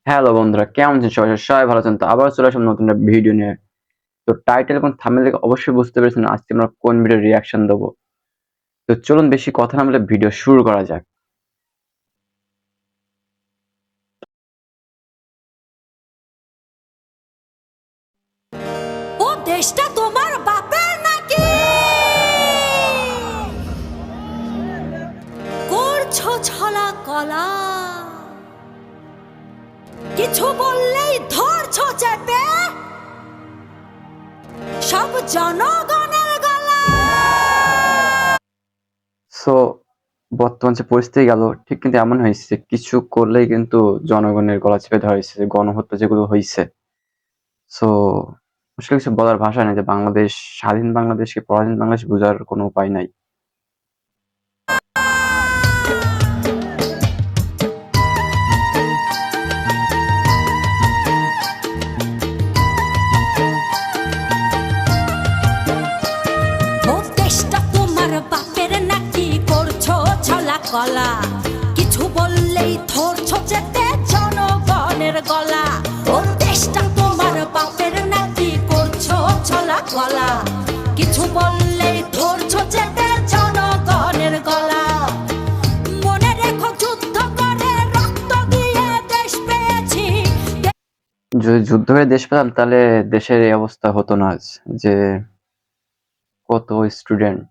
Hello বন্ধুরা, কেমন আছেন সবাই? সবাই ভালো আছেন তো? আবার চলে আসলাম নতুন একটা ভিডিও নিয়ে। তো টাইটেল এবং থাম্বনেল দেখে অবশ্যই বুঝতে পেরেছেন আজকে আমরা কোন ভিডিওর রিঅ্যাকশন দেবো। তো চলুন বেশি কথা না বলে ভিডিও শুরু করা যাক। ও দেশটা তোমার বাপের নাকি? করছো ছলা কলা, কিছু বললেই ধরছো চেপে সব জনগণের গলা। সো বর্তমান যে পরিস্থিতি গেল ঠিক কিন্তু এমন হয়েছে কিছু করলেই কিন্তু জনগণের গলা চেপে ধরা হয়েছে, গণহত্যা যেগুলো হয়েছে। সো আসলে কিছু বলার ভাষা নেই যে বাংলাদেশ স্বাধীন বাংলাদেশকে পরাধীন বাংলাদেশ বোঝার কোনো উপায় নাই। ও দেশটা তোমার বাপের নাকি? করছো ছলা কলা, কিছু বললেই ধরছো চেপে জনগণের গলা। ও দেশটা তোমার বাপের নাকি? করছো ছলা কলা, কিছু বললেই ধরছো চেপে জনগণের গলা। মনে রেখো যুদ্ধ করে রক্ত দিয়ে দেশ পেয়েছি। যদি যুদ্ধ হয়ে দেশ পেতাম তাহলে দেশের এই অবস্থা হতো না আজ, যে কত স্টুডেন্ট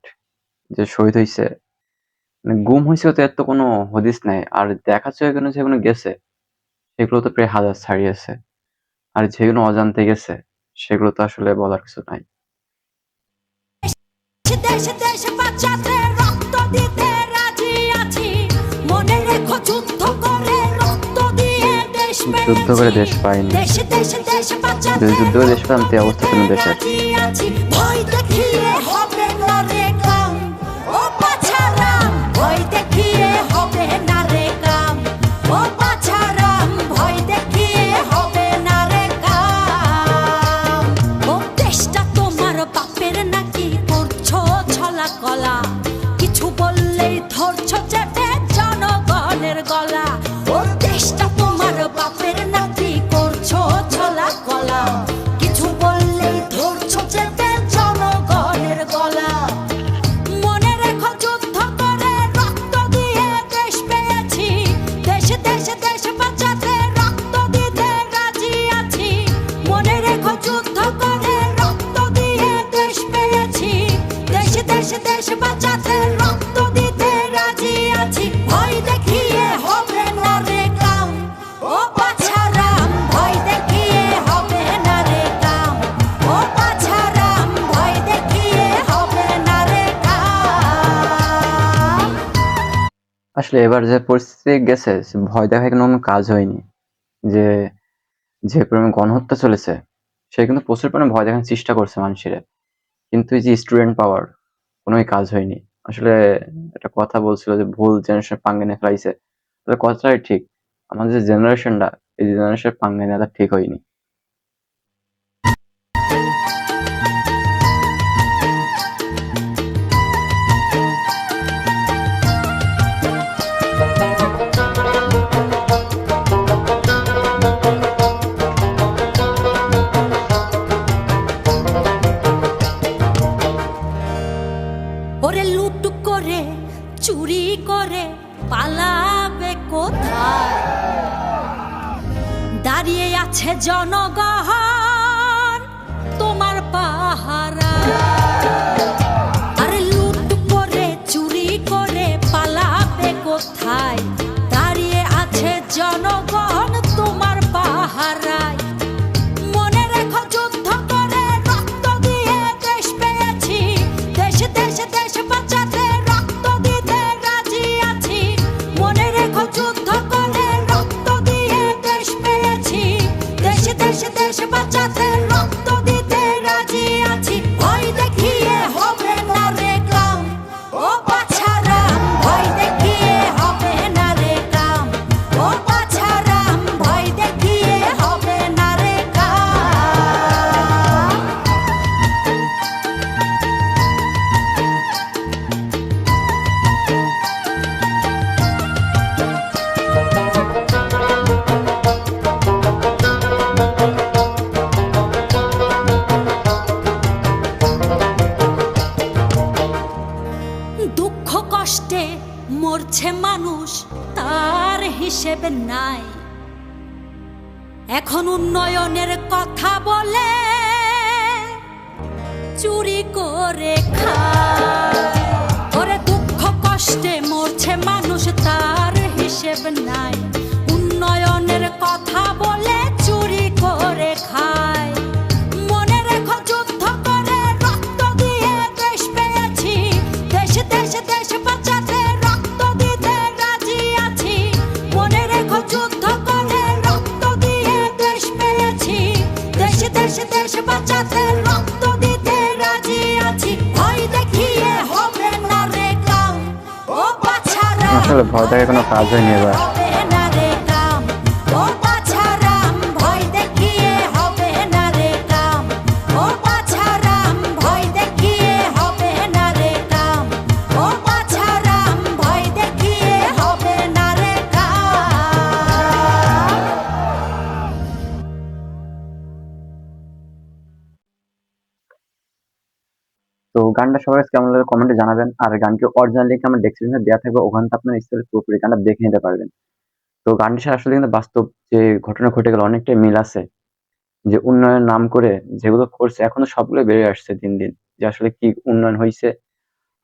যে শহীদ হয়েছে, মানে গুম হয়েছে, তো এর তো কোনো হদিস নাই। আর দেখাচ্ছে এখানে যেগুলো গেছে সেগুলো তো প্রায় হাজার ছাড়িয়েছে, আর যেগুলো অজান্তে গেছে সেগুলো তো আসলে বলার কিছু নাই। দেশে দেশে বাঁচাতে রক্ত দিতে রাজি আছি। মনে রেখো যুদ্ধ করে রক্ত দিয়ে দেশ যুদ্ধ করে দেশ পেয়েছি। পাইনি, দেশে দেশে দেশে বাঁচাতে যদি যুদ্ধ করে দেশ পেতাম তো এই অবস্থা হতো না দেশের। রাজি আছি। ভয় দেখিয়ে হবে না রে কাম, ও বাছারাম। ভয় দেখিয়ে হবে না রে কাম, ও বাছারাম। ভয় দেখিয়ে হবে না রে কাম। ও দেশটা তোমার বাপের নাকি? করছো ছলা কলা, কিছু বললেই ধরছো চেপে জনগণের গলা। ও দেশটা তোমার বাপের নাকি? করছো ছলা কলা, কিছু বললেই ধরছো চেপে জনগণের গলা। মনে রেখো যুদ্ধ করে রক্ত দিয়ে দেশ পেয়েছি। দেশে দেশে দেশে বাঁচাতে রক্ত দিতে রাজি আছি। মনে রেখো যুদ্ধ করে রক্ত দিয়ে দেশ পেয়েছি। দেশে দেশে দেশে বাঁচাতে রক্ত দিতে রাজি আছি। ভয় দেখিয়ে হবে না রে কাম, ও বাছারাম। ভয় দেখিয়ে হবে না রে কাম, ও বাছারাম। ভয় দেখিয়ে হবে না রে কাম। আসলে এবার যে পরিস্থিতি গেছে সে ভয় দেখায় কোনো কাজ হয়নি। যে যে পরিমাণ গণহত্যা চলেছে সে কিন্তু প্রচুর পরিমাণে ভয় দেখানোর চেষ্টা করছে মানুষের, কিন্তু এই যে স্টুডেন্ট পাওয়ার কোনোই কাজ হয়নি। আসলে একটা কথা বলছিল যে ভুল জেনারেশন পাঙ্গে নিয়ে ফেলাইছে, তবে কথাটাই ঠিক। আমাদের যে জেনারেশনটা, এই জেনারেশন পাঙ্গে নেওয়াটা ঠিক হয়নি। ওরে লুট করে চুরি করে পালাবে কোথায়? দাঁড়িয়ে আছে জনগণ তোমার পাহারা। আরে লুট করে চুরি করে পালাবে কোথায়? দাঁড়িয়ে আছে জনগণ তোমার পাহারায়। মনে রেখো যুদ্ধ করে রক্ত দিয়ে দেশ পেয়েছি। দেশে দেশে দেশে বাঁচাতে রক্ত দিতে রাজি আছি। মনে রেখো যুদ্ধ করে রক্ত দিয়ে দেশ পেয়েছি। দেশে দেশে দেশে বাঁচাতে রক্ত দিতে রাজি আছি। ভয় দেখিয়ে হবে না রে কাম, ও বাছারাম। ভয় দেখিয়ে হবে না রে কাম, ও বাছারাম। হিসেব নাই। এখন উন্নয়নের কথা বলে চুরি করে খায়। ওরে দুঃখ কষ্টে মরছে মানুষ, তার হিসেব নাই। উন্নয়নের কথা বলে চুরি করে খায়। মনে রেখো যুদ্ধ করে রক্ত দিয়ে দেশ পেয়েছি, দেশ দেশ দেশ বাঁচাতে রক্ত দিতে রাজি আছি। মনে রেখো যুদ্ধ করে রক্ত দিয়ে দেশ পেয়েছি, দেশ দেশ দেশ বাঁচাতে রক্ত দিতে রাজি আছি। ভয় দেখিয়ে হবে না রে কাম, ও বাছারা আসলে ভয় দেখে কোনো কাজ হয়নি এবার। হবে না রে কাম, ও বাছারাম ভয় দেখিয়ে হবে না রে কাম, ও বাছারাম ভয় দেখিয়ে হবে না রে কাম, ও বাছারাম ভয় দেখিয়ে হবে না রে কাম। তো গানটা সবার কাছে কেমন লাগলো কমেন্টে জানাবেন। আর গানটি অরিজিনাল লিঙ্ক আমার ডেসক্রিপশনে দেওয়া থাকবে, ওখান থেকে আপনার স্কুলে পুরোপুরি গানটা দেখে নিতে পারবেন। তো গানটির সাথে আসলে কিন্তু বাস্তব যে ঘটনা ঘটে গেল অনেকটাই মিল আছে। যে উন্নয়নের নাম করে যেগুলো করছে এখনো সবগুলো বেরিয়ে আসছে দিন দিন, যে আসলে কি উন্নয়ন হয়েছে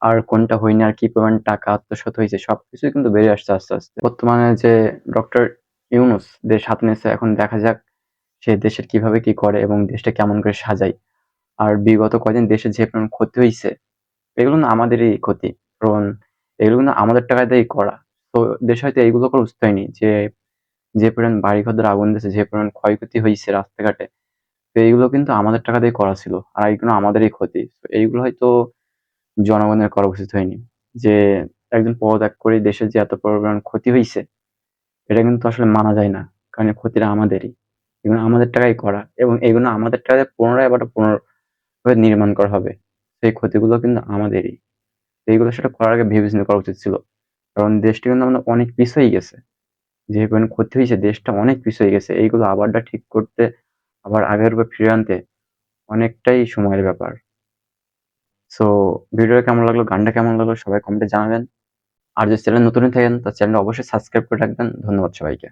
আর কোনটা হয়নি, আর কি পরিমাণ টাকা আত্মসাৎ হয়েছে, সবকিছুই কিন্তু বেরিয়ে আসছে আস্তে আস্তে। বর্তমানে যে ডক্টর ইউনূস দেশ হাতে নিয়েছে, এখন দেখা যাক সে দেশের কিভাবে কি করে এবং দেশটা কেমন করে সাজায়। আর বিগত কয়দিন দেশের যে পরিমাণ ক্ষতি হয়েছে, এগুলো না আমাদেরই ক্ষতি, কারণ এগুলো না আমাদের টাকা দিয়েই করা। তো দেশে হয়তো এইগুলো করা উচিত হয়নি, যে যে পরিমাণ বাড়িঘর আগুন দিয়েছে, যে পরিমাণ ক্ষয়ক্ষতি হয়েছে রাস্তাঘাটে, তো এইগুলো কিন্তু আমাদের টাকা দিয়ে করা ছিল, আর এইগুলো আমাদেরই ক্ষতি। তো এইগুলো হয়তো জনগণের করা উচিত হয়নি। যে একজন পদত্যাগ করে দেশের যে এত পরিমাণ ক্ষতি হয়েছে, এটা কিন্তু আসলে মানা যায় না, কারণ এই ক্ষতিটা আমাদেরই, এগুলো আমাদের টাকায় করা এবং এগুলো আমাদের টাকায় পুনরায় আবার পুনর্ভাবে নির্মাণ করা হবে। সেই ক্ষতিগুলো কিন্তু আমাদেরই। তো এইগুলো সেটা করার আগে ভেবে চিন্তে করা উচিত ছিল, কারণ দেশটা কিন্তু আমাদের অনেক পিছিয়ে গেছে। যে পরিমাণ ক্ষতি হয়েছে, দেশটা অনেক পিছিয়ে গেছে। এইগুলো আবারটা ঠিক করতে, আবার আগের রূপে ফিরিয়ে আনতে অনেকটাই সময়ের ব্যাপার। সো ভিডিওটা কেমন লাগলো, গানটা কেমন লাগলো সবাই কমেন্টে জানাবেন। আর যদি চ্যানেল নতুন হয়ে থাকেন, তার চ্যানেলটা অবশ্যই সাবস্ক্রাইব করে রাখবেন। ধন্যবাদ সবাইকে।